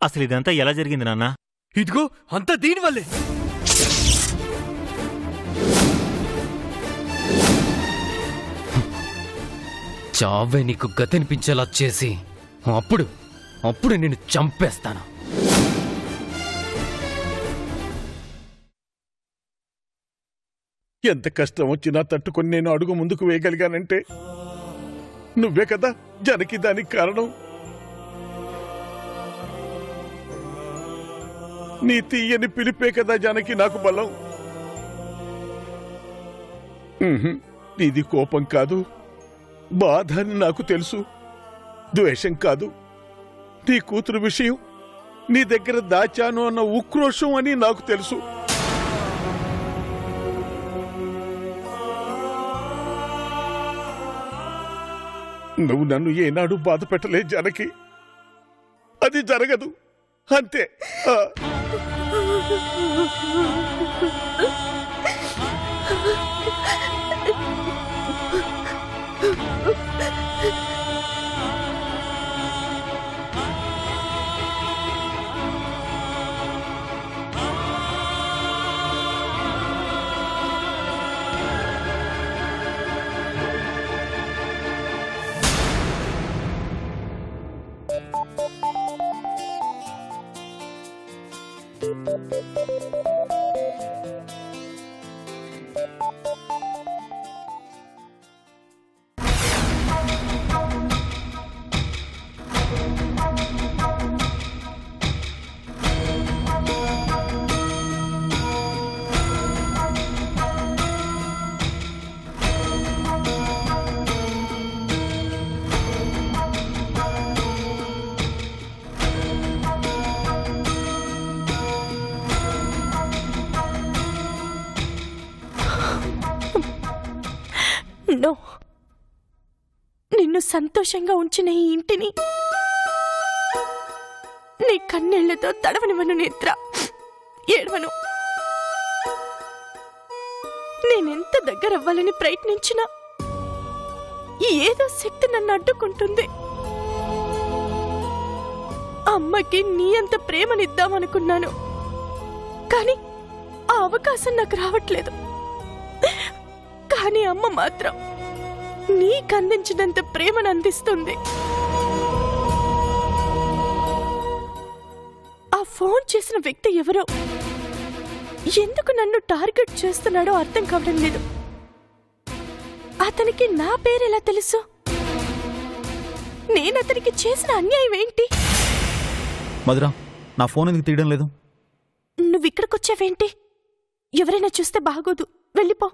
అసలు ఇదంతా ఎలా జరిగింది నాన్న? ఇదిగో అంతా దీనివల్లే. చావే నీకు గతనిపించేలా చేసి అప్పుడు నేను చంపేస్తాను. ఎంత కష్టం వచ్చినా తట్టుకొని నేను అడుగు ముందుకు వేయగలిగానంటే నువ్వే కదా జనకి దానికి కారణం. నీ తీయని పిలిపే కదా జానకి నాకు బలం. ఇది కోపం కాదు, బాధ అని నాకు తెలుసు. ద్వేషం కాదు, నీ కూతురు విషయం నీ దగ్గర దాచాను అన్న ఉక్రోషం అని నాకు తెలుసు. నువ్వు నన్ను ఏనాడు బాధ పెట్టలే జానకి, అది జరగదు అంతే. నిన్ను సంతోషంగా ఉంచిన ఈ ఇంటిని నీ కన్నీళ్లతో తడవనివను నిద్ర, ఏడవను. నేనెంత దగ్గరవ్వాలని ప్రయత్నించినా ఏదో శక్తి నన్ను అడ్డుకుంటుంది. అమ్మకి నీ అంత ప్రేమనిద్దామనుకున్నాను, కానీ ఆ అవకాశం నాకు రావట్లేదు. కానీ అమ్మ మాత్రం నీకందించినంత ప్రేమను అందిస్తుంది. ఆ ఫోన్ చేసిన వ్యక్తి ఎవరో, ఎందుకు నన్ను టార్గెట్ చేస్తున్నాడో అర్థం కావడం లేదు. అతనికి నా పేరెలా తెలుసు? నేనతనికి చేసిన అన్యాయం ఏంటి? మధురా, నా ఫోన్ ఎందుకు తీయడం లేదు? నువ్విక్కడికొచ్చావేంటి? ఎవరైనా చూస్తే బాగోదు, వెళ్ళిపో.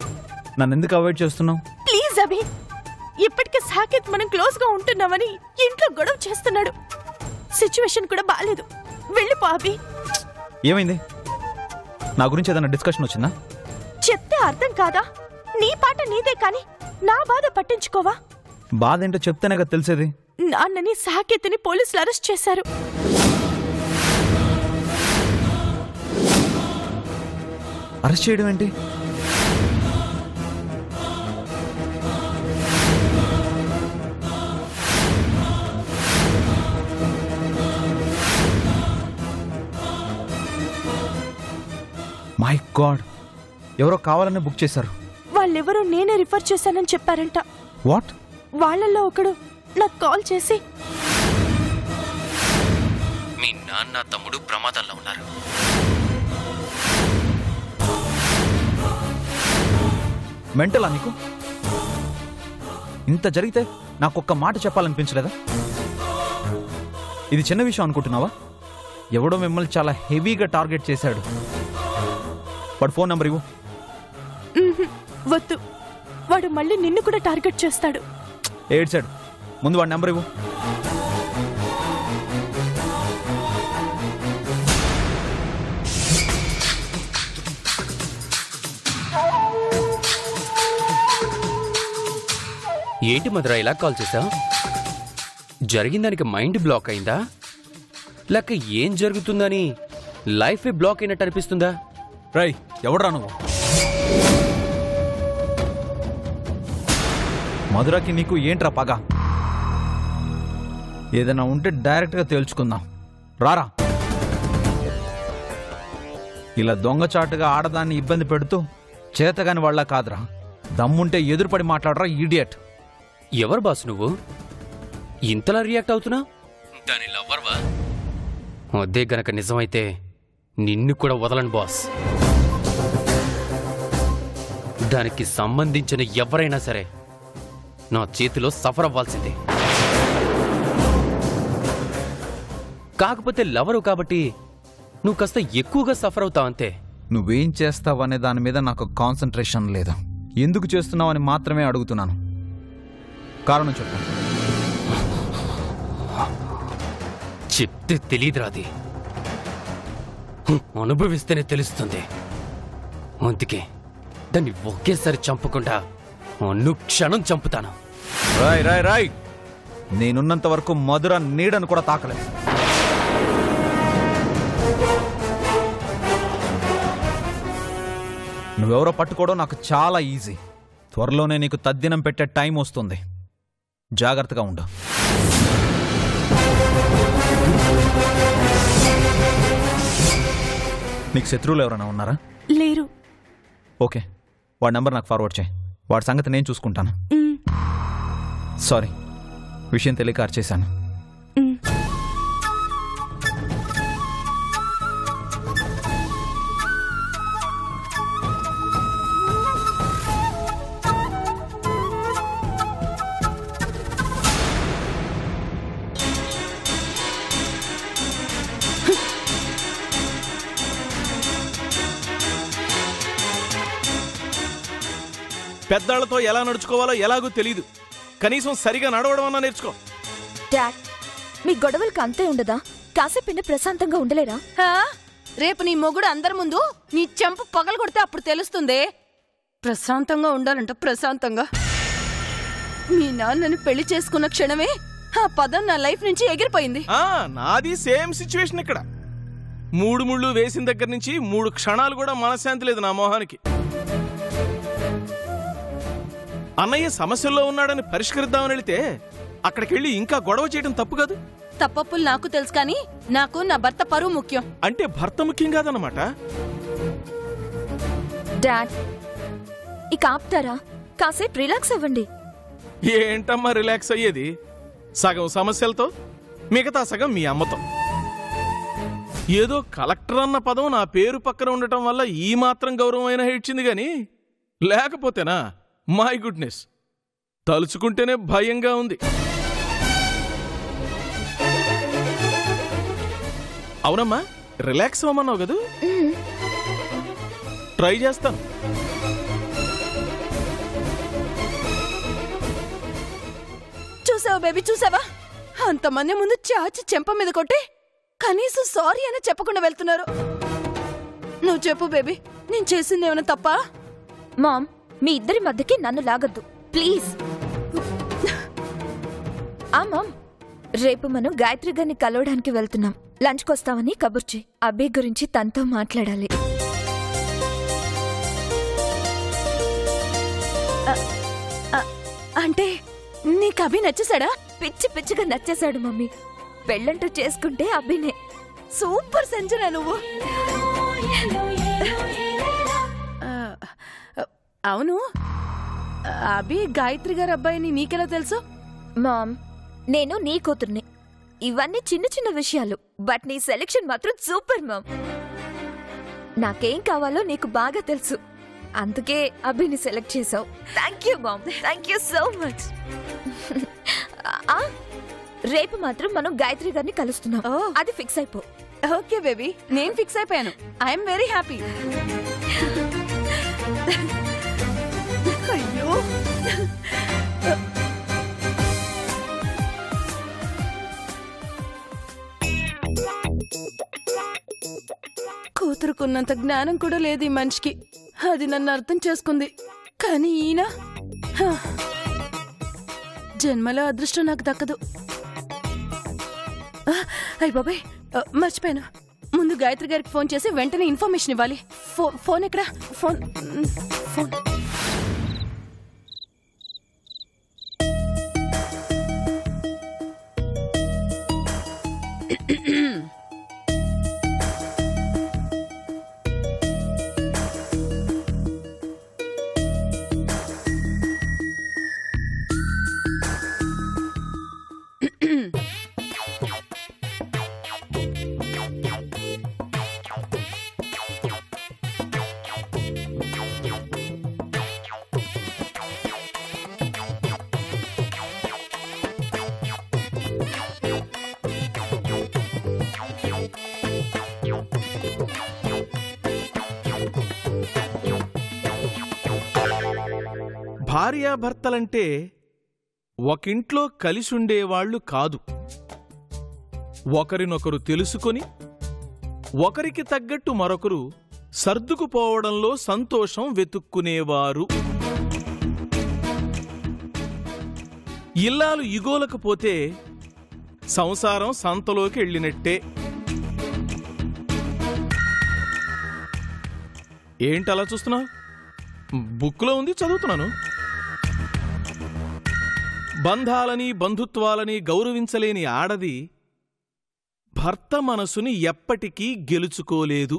నన్నెందుకు అవాయిడ్ చేస్తున్నావు? ప్లీజ్ అభి, ఇప్పటికే సాకేత్ మనం క్లోజ్ గా ఉంటున్నామని ఇంట్లో గొడవ చేస్తున్నాడు. సిచ్యువేషన్ కూడా బాలేదు, వెళ్ళిపో అభి. ఏమైంది? నా గురించి ఏదైనా డిస్కషన్ వచ్చిందా? చెప్తే అర్థం కాదా? నీ పాట నీదే కానీ నా బాధ పట్టించుకోవా? బాధ ఏంటో చెప్తేనే కదా తెలిసేది. నాన్నని సాకేత్ని పోలీసులు అరెస్ట్ చేశారు. అరెస్ట్ చేయడం ఏంటి? మై గాడ్, ఎవరో కావాలని బుక్ చేశారు. వాళ్ళెవరో నేనే రిఫర్ చేశానని చెప్పారంట. వాట్? వాళ్ళల్లో ఒకడు నాకు కాల్ చేసి, మీ నాన్న తమ్ముడు ప్రమాదంలో ఉన్నారు. మెంటలా నీకు? ఇంత జరిగితే నాకొక్క మాట చెప్పాలనిపించలేదా? ఇది చిన్న విషయం అనుకుంటున్నావా? ఎవడో మిమ్మల్ని చాలా హెవీగా టార్గెట్ చేశాడు. వాడు ఫోన్ నంబర్ ఇవ్వు. వద్దు, వాడు మళ్ళీ నిన్ను కూడా టార్గెట్ చేస్తాడు. ఏడ్చాడు, ముందు వాడి నంబర్ ఇవ్వు. ఏంటి మధురా ఇలా కాల్ చేసా? జరిగిందానికి మైండ్ బ్లాక్ అయిందా, లేక ఏం జరుగుతుందని లైఫ్ బ్లాక్ అయినట్టు అనిపిస్తుందా? రై, ఎవడరా నువ్వు? మధురకి నీకు ఏంట్రా పగ? ఏదైనా ఉంటే డైరెక్ట్గా తేల్చుకుందాం, రారా. ఇలా దొంగచాటుగా ఆడదాన్ని ఇబ్బంది పెడుతూ చేతగాని వాళ్ళ కాదురా, దమ్ముంటే ఎదురుపడి మాట్లాడరా ఈడియట్. ఎవరు బాస్ నువ్వు ఇంతలా రియాక్ట్ అవుతున్నా? దాని లవ్వర్వా? అదే గనక నిజమైతే నిన్ను కూడా వదలను బాస్. దానికి సంబంధించిన ఎవరైనా సరే నా చేతిలో సఫర్ అవ్వాల్సిందే. కాకపోతే లవరు కాబట్టి నువ్వు కాస్త ఎక్కువగా సఫర్ అవుతావు అంతే. నువ్వేం చేస్తావనే దాని మీద నాకు కాన్సన్ట్రేషన్ లేదు. ఎందుకు చేస్తున్నావని మాత్రమే అడుగుతున్నాను. కారణం చెప్పు. చెప్తే తెలీదురాది, అనుభవిస్తేనే తెలుస్తుంది. అందుకే దాన్ని ఒకేసారి చంపకుండా అనుక్షణం చంపుతాను. రాయ్ రాయ్ రాయ్, నేనున్నంత వరకు మధుర నీడను కూడా తాకలేదు. నువ్వెవరో పట్టుకోవడం నాకు చాలా ఈజీ. త్వరలోనే నీకు తద్దినం పెట్టే టైం వస్తుంది. జాగ్రత్తగా ఉండు. నీకు శత్రువులు ఎవరైనా ఉన్నారా? లేరు. ఓకే, వాడి నంబర్ నాకు ఫార్వర్డ్ చేయి. వాడి సంగతి నేను చూసుకుంటాను. సారీ, విషయం తెలియక అరిచేశాను. పెద్దాళ్లతో ఎలా నడుచుకోవాలో ఎలాగో తెలీదు. కనీసం సరిగా నడవడం అన్నా నేర్చుకో. డాడ్, మీ గొడవలకు అంతే ఉండదా? కాసేపు ప్రశాంతంగా ఉండలేరా? రేపు నీ మొగుడు అందరి ముందు నీ చెంపు పగలు కొడితే అప్పుడు తెలుస్తుంది. ప్రశాంతంగా ఉండాలంట. ప్రశాంతంగా మీ నాన్నని పెళ్లి చేసుకున్న క్షణమే ఆ పదం నా లైఫ్ నుంచి ఎగిరిపోయింది. నాది సేమ్ సిచ్యువేషన్. ఇక్కడ 3 ముళ్ళు వేసిన దగ్గర నుంచి 3 క్షణాలు కూడా మనశ్శాంతి లేదు నా మొహానికి. అన్నయ్య సమస్యల్లో ఉన్నాడని పరిష్కరిద్దామని వెళితే అక్కడికెళ్ళి ఇంకా గొడవ చేయడం తప్పు కాదు. తప్పప్పులు నాకు తెలుసు, కానీ నాకు నా భర్త పరువు ముఖ్యం. అంటే భర్త ముఖ్యం కాదన్నమాట. డాడ్, ఇక ఆపుతారా? కాసేపు రిలాక్స్ అవ్వండి. ఏంటమ్మా రిలాక్స్ అయ్యేది? సగం సమస్యలతో, మిగతా సగం మీ అమ్మతో. ఏదో కలెక్టర్ అన్న పదం నా పేరు పక్కన ఉండటం వల్ల ఈ మాత్రం గౌరవం అయినా ఇచ్చింది గాని, లేకపోతేనా మై గుడ్నెస్, తలుచుకుంటేనే భయంగా ఉంది. అవునమ్మా, రిలాక్స్ అవ్వమన్నావు కదా, ట్రై చేస్తాను. చూసావా బేబీ, చూసావా? అంతమంది ముందు చాచి చెంప మీద కొట్టి కనీసం సారీ అని చెప్పకుండా వెళ్తున్నారు. నువ్వు చెప్పు బేబీ, నేను చేసింది ఏమైనా తప్పా? మామ్, మీ ఇద్దరి మధ్యకి నన్ను లాగద్దు ప్లీజ్. మామ్, రేపు మనం గాయత్రి గారిని కలవడానికి వెళ్తున్నాం. లంచ్కి వస్తామని కబుర్చి. అబ్బే గురించి తనతో మాట్లాడాలి. అంటే నీకు అభి నచ్చేసాడా? పిచ్చి పిచ్చిగా నచ్చేశాడు మమ్మీ. పెళ్ళంటూ చేసుకుంటే అభినే. సూపర్ సంజన నువ్వు. అవును, అభి గాయత్రి గారి అబ్బాయిని నీకెలా తెలుసు? మామ్, నేను నీ కూతుర్ని. ఇవన్నీ చిన్న చిన్న విషయాలు, బట్ నీ సెలెక్షన్ మాత్రం సూపర్ మామ్. నాకేం కావాలో నీకు బాగా తెలుసు, అందుకే అభిని సెలెక్ట్ చేసావు. Thank you ma'am, thank you so much. రేపు మాత్రం మనం గాయత్రి గారిని కలుస్తున్నాం. అది ఫిక్స్ అయిపో. ఓకే బేబీ, నేను ఫిక్స్ అయిపోయాను. I'm very happy. అయ్యో, కూతురుకున్నంత జ్ఞానం కూడా లేదు ఈ మనిషికి. అది నన్ను అర్థం చేసుకుంది. కానీ ఈయన జన్మలో అదృష్టం నాకు దక్కదు. అయ్య బాబాయ్, మర్చిపోయాను. ముందు గాయత్రి గారికి ఫోన్ చేసి వెంటనే ఇన్ఫర్మేషన్ ఇవ్వాలి. ఫోన్ ఎక్కడ? ఫోన్ ఫోన్ భార్యాభర్తలంటే ఒకింట్లో కలిసుండేవాళ్లు కాదు, ఒకరినొకరు తెలుసుకొని ఒకరికి తగ్గట్టు మరొకరు సర్దుకుపోవడంలో సంతోషం వెతుక్కునేవారు. ఇల్లాలు ఇగోలకు పోతే సంసారం సంతలోకి వెళ్ళినట్టే. ఏంటలా చూస్తున్నావు? బుక్కులో ఉంది, చదువుతున్నాను. బంధాలని బంధుత్వాలని గౌరవించలేని ఆడది భర్త మనసుని ఎప్పటికీ గెలుచుకోలేదు.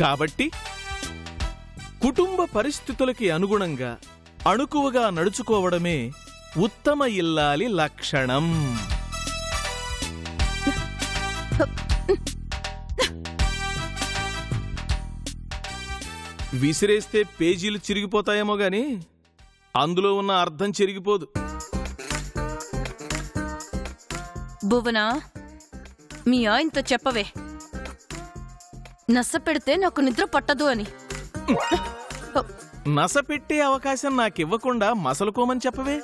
కాబట్టి కుటుంబ పరిస్థితులకి అనుగుణంగా అణుకువగా నడుచుకోవడమే ఉత్తమ ఇల్లాలి లక్షణం. విసిరేస్తే పేజీలు చిరిగిపోతాయేమో గాని అందులో ఉన్న అర్థం చెరిగిపోదు. భువనా, మీ ఆయనతో చెప్పవే, నస పెడితే నాకు నిద్ర పట్టదు అని. నస పెట్టే అవకాశం నాకివ్వకుండా మసలుకోమని చెప్పవే.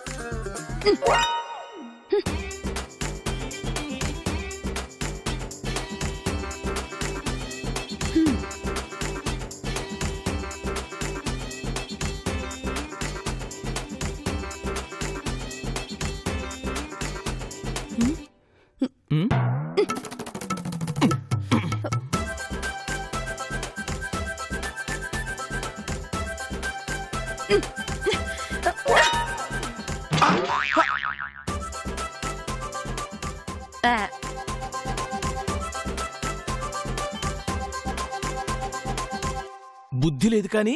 బుద్ధి లేదు కానీ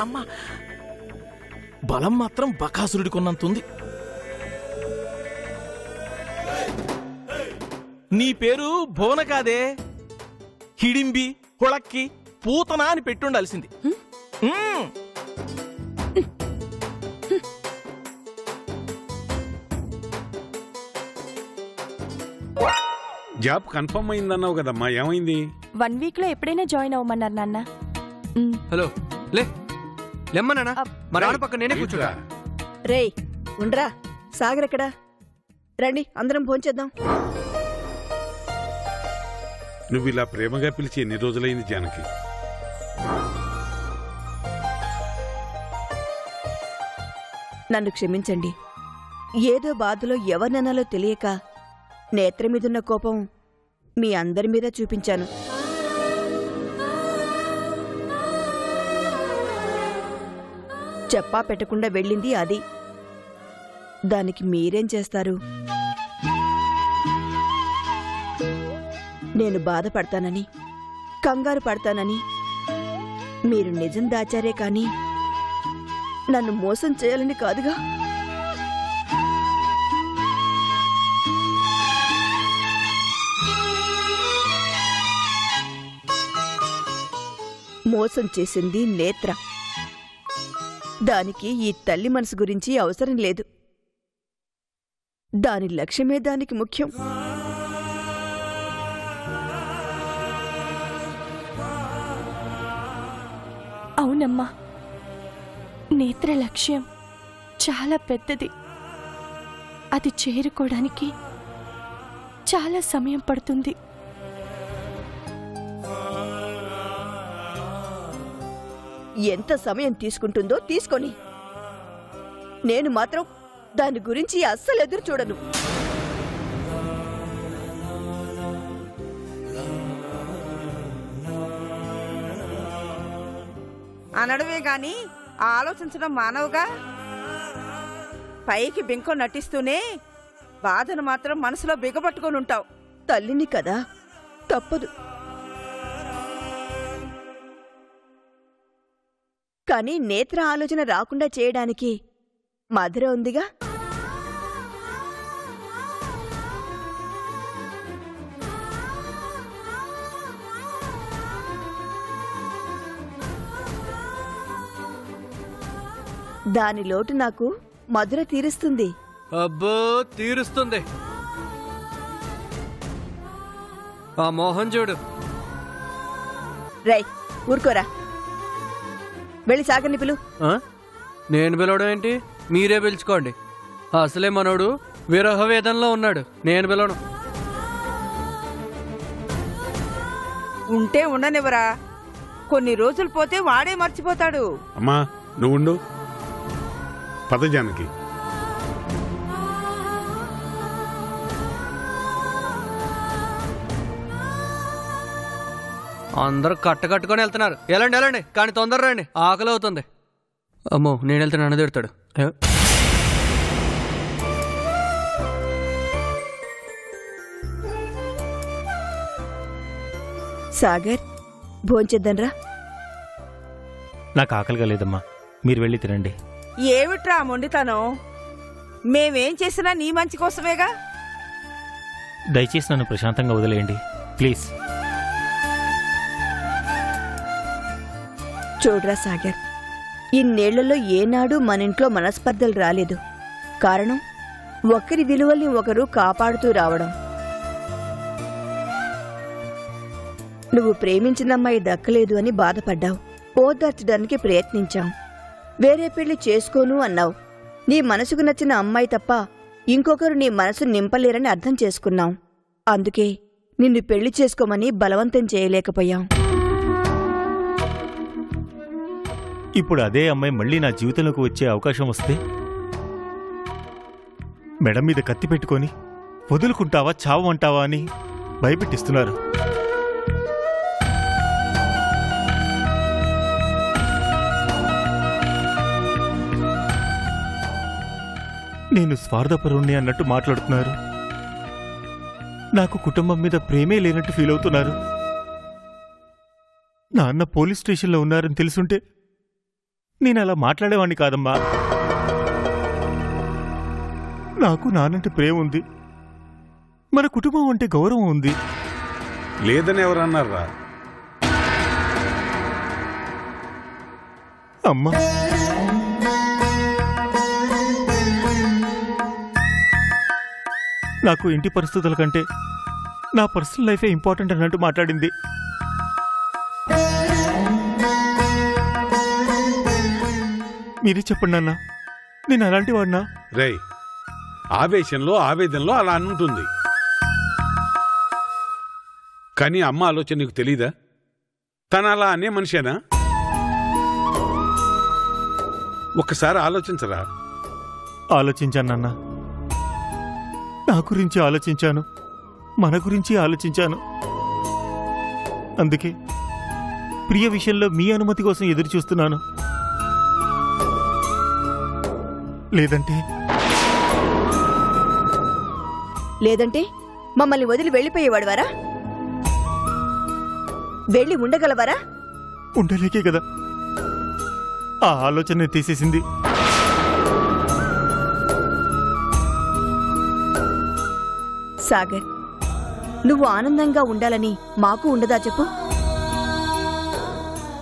అమ్మా బలం మాత్రం బకాసురుడి కొన్నంతుంది. నీ పేరు భువన కాదే, హిడింబి, హుళక్కి, పూతన అని పెట్టుండాల్సింది. జాబ్ కన్ఫర్మ్ అయిందన్నావు కదమ్మా, ఏమైంది? 1 వీక్ లో ఎప్పుడైనా జాయిన్ అవ్వమన్నారు నాన్న. హలో లేమ్మా నాన్న, మా నాన్న పక్క నేనే కూర్చుంటా. రేయ్ ఉండ్రా, సాగరెక్కడా? రండి అందరం భోంచేద్దాం. నువ్వు ఇలా ప్రేమగా పిలిచి ఎన్ని రోజులైంది జానకి? నన్ను క్షమించండి. ఏదో బాధలో ఎవరిననాలో తెలియక నేత్ర మీదున్న కోపం మీ అందరి మీద చూపించాను. చెప్పా పెట్టకుండా వెళ్ళింది అది. దానికి మీరేం చేస్తారు? నేను బాధపడతానని, కంగారు పడతానని మీరు నిజం దాచారే కాని నన్ను మోసం చేయాలని కాదుగా. మోసం చేసింది నేత్ర. దానికి ఈ తల్లి మనసు గురించి అవసరం లేదు. దాని లక్ష్యమే దానికి ముఖ్యం. అవునమ్మా, నేత్ర లక్ష్యం చాలా పెద్దది. అది చేరుకోవడానికి చాలా సమయం పడుతుంది. ఎంత సమయం తీసుకుంటుందో తీసుకొని, నేను మాత్రం దాని గురించి అస్సలు ఎదురు చూడను. అనడమే గాని ఆలోచించడం మానవుగా. పైకి బెంకో నటిస్తూనే బాధను మాత్రం మనసులో బిగపట్టుకొని ఉంటావు. తల్లిని కదా, తప్పదు. కానీ నేత్ర ఆలోచన రాకుండా చేయడానికి మధుర ఉందిగా. దాని లోటు నాకు మధుర తీరుస్తుంది. అబ్బో తీరుస్తుంది. ఆ మోహన్ చూడు. రై ఊరుకోరా, వెళ్ళి సాగర్ని పిలు. నేను పిలవడం ఏంటి? మీరే పిలుచుకోండి. అసలే మనోడు విరహ వేదనలో ఉన్నాడు. నేను పిలవను. ఉంటే ఉండనివరా, కొన్ని రోజులు పోతే వాడే మర్చిపోతాడు. అమ్మా నువ్వుండు. పద జానకి. అందరూ కట్టుకొని వెళ్తున్నారు. వెళ్ళండి కానీ తొందర రండి, ఆకలి అవుతుంది. అమ్మో, నేను వెళ్తే నన్ను తిడతాడు. సాగర్, భోంచేద్దాన్రా. నాకు ఆకలిగా లేదమ్మా, మీరు వెళ్ళి తినండి. ఏమిట్రా మొండితనం? మేమేం చేసినా నీ మంచి కోసమేగా. దయచేసి నన్ను ప్రశాంతంగా వదిలేయండి ప్లీజ్. చూడ్రా సాగర్, ఇన్నేళ్లలో ఏనాడు మన ఇంట్లో మనస్పర్ధలు రాలేదు. కారణం ఒకరి విలువల్ని ఒకరు కాపాడుతూ రావడం. నువ్వు ప్రేమించిన అమ్మాయి దక్కలేదు అని బాధపడ్డావు. ఓదార్చడానికి ప్రయత్నించాం. వేరే పెళ్లి చేసుకోను అన్నావు. నీ మనసుకు నచ్చిన అమ్మాయి తప్ప ఇంకొకరు నీ మనసు నింపలేరని అర్థం చేసుకున్నాం. అందుకే నిన్ను పెళ్లి చేసుకోమని బలవంతం చేయలేకపోయాం. ఇప్పుడు అదే అమ్మాయి మళ్ళీ నా జీవితంలోకి వచ్చే అవకాశం వస్తే మెడ మీద కత్తి పెట్టుకొని వదులుకుంటావా చావమంటావా అని భయపెట్టిస్తున్నారు. నేను స్వార్థపరుణ్ణి అన్నట్టు మాట్లాడుతున్నారు. నాకు కుటుంబం మీద ప్రేమే లేనట్టు ఫీల్ అవుతున్నారు. నాన్న పోలీస్ స్టేషన్లో ఉన్నారని తెలుసుంటే నేను అలా మాట్లాడేవాణ్ణి కాదమ్మా. నాకు నానంటే ప్రేమ ఉంది, మన కుటుంబం అంటే గౌరవం ఉంది. లేదని ఎవరన్నారా? అమ్మా, నాకు ఇంటి పరిస్థితుల కంటే నా పర్సనల్ లైఫే ఇంపార్టెంట్ అన్నట్టు మాట్లాడింది. మీరే చెప్పండి అన్నా, నేను అలాంటి వాడినా? రే, ఆవేశంలో ఆవేదనలో అలా అనుంటుంది. కానీ అమ్మ ఆలోచన నీకు తెలీదా? తన అలా అనే మనిషేనా? ఒక్కసారి ఆలోచించరా? ఆలోచించానన్నా, నా గురించి ఆలోచించాను, మన గురించి ఆలోచించాను. అందుకే ప్రియ విషయంలో మీ అనుమతి కోసం ఎదురు చూస్తున్నాను. లేదంటే మమ్మల్ని వదిలి వెళ్ళిపోయేవాడువారా? వెళ్ళి ఉండగలవారా? ఉండలేకే కదా ఆ ఆలోచన తీసేసింది. సాగర్, నువ్వు ఆనందంగా ఉండాలని మాకు ఉండదా చెప్పు?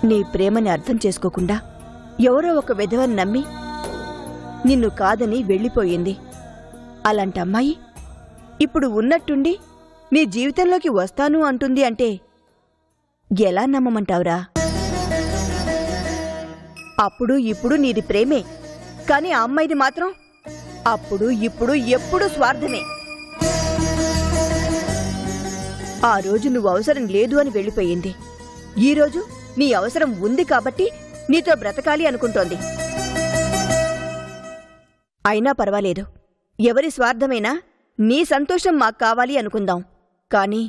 నీ ప్రేమని అర్థం చేసుకోకుండా ఎవరో ఒక విధవని నమ్మి నిన్ను కాదని వెళ్ళిపోయింది. అలాంటి అమ్మాయి ఇప్పుడు ఉన్నట్టుండి నీ జీవితంలోకి వస్తాను అంటుంది అంటే ఎలా నమ్మమంటావురా? అప్పుడు ఇప్పుడు నీది ప్రేమే, కాని ఆ అమ్మాయిది మాత్రం అప్పుడు ఇప్పుడు ఎప్పుడూ స్వార్థమే. ఆ రోజు నువ్వు అవసరం లేదు అని వెళ్ళిపోయింది. ఈరోజు నీ అవసరం ఉంది కాబట్టి నీతో బ్రతకాలి అనుకుంటోంది. అయినా పర్వాలేదు, ఎవరి స్వార్థమైనా నీ సంతోషం మాకు కావాలి అనుకుందాం. కాని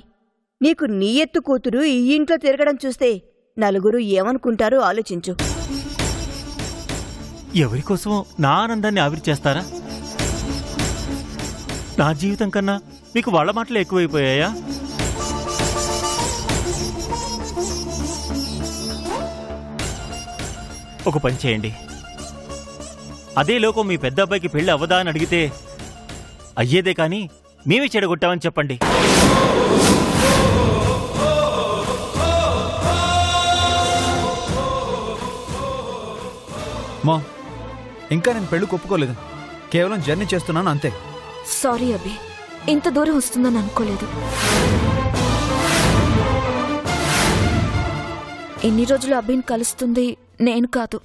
నీకు నీ ఎత్తు కూతురు ఈ ఇంట్లో తిరగడం చూస్తే నలుగురు ఏమనుకుంటారో ఆలోచించు. ఎవరికోసమో నా ఆనందాన్ని ఆవిరి చేస్తారా? నా జీవితం కన్నా మీకు వాళ్ళ మాటలు ఎక్కువైపోయాయా? ఒక పని చేయండి, అదే లోకం మీ పెద్ద అబ్బాయికి పెళ్లి అవ్వదా అని అడిగితే అయ్యేదే కానీ మేమే చెడగొట్టామని చెప్పండి. మా ఇంకా నేను పెళ్లి ఒప్పుకోలేదు, కేవలం జర్నీ చేస్తున్నాను అంతే. సారీ అభి, ఇంత దూరం వస్తుందని అనుకోలేదు. ఎన్ని రోజులు అభిని కలుస్తుంది నేను కాదు.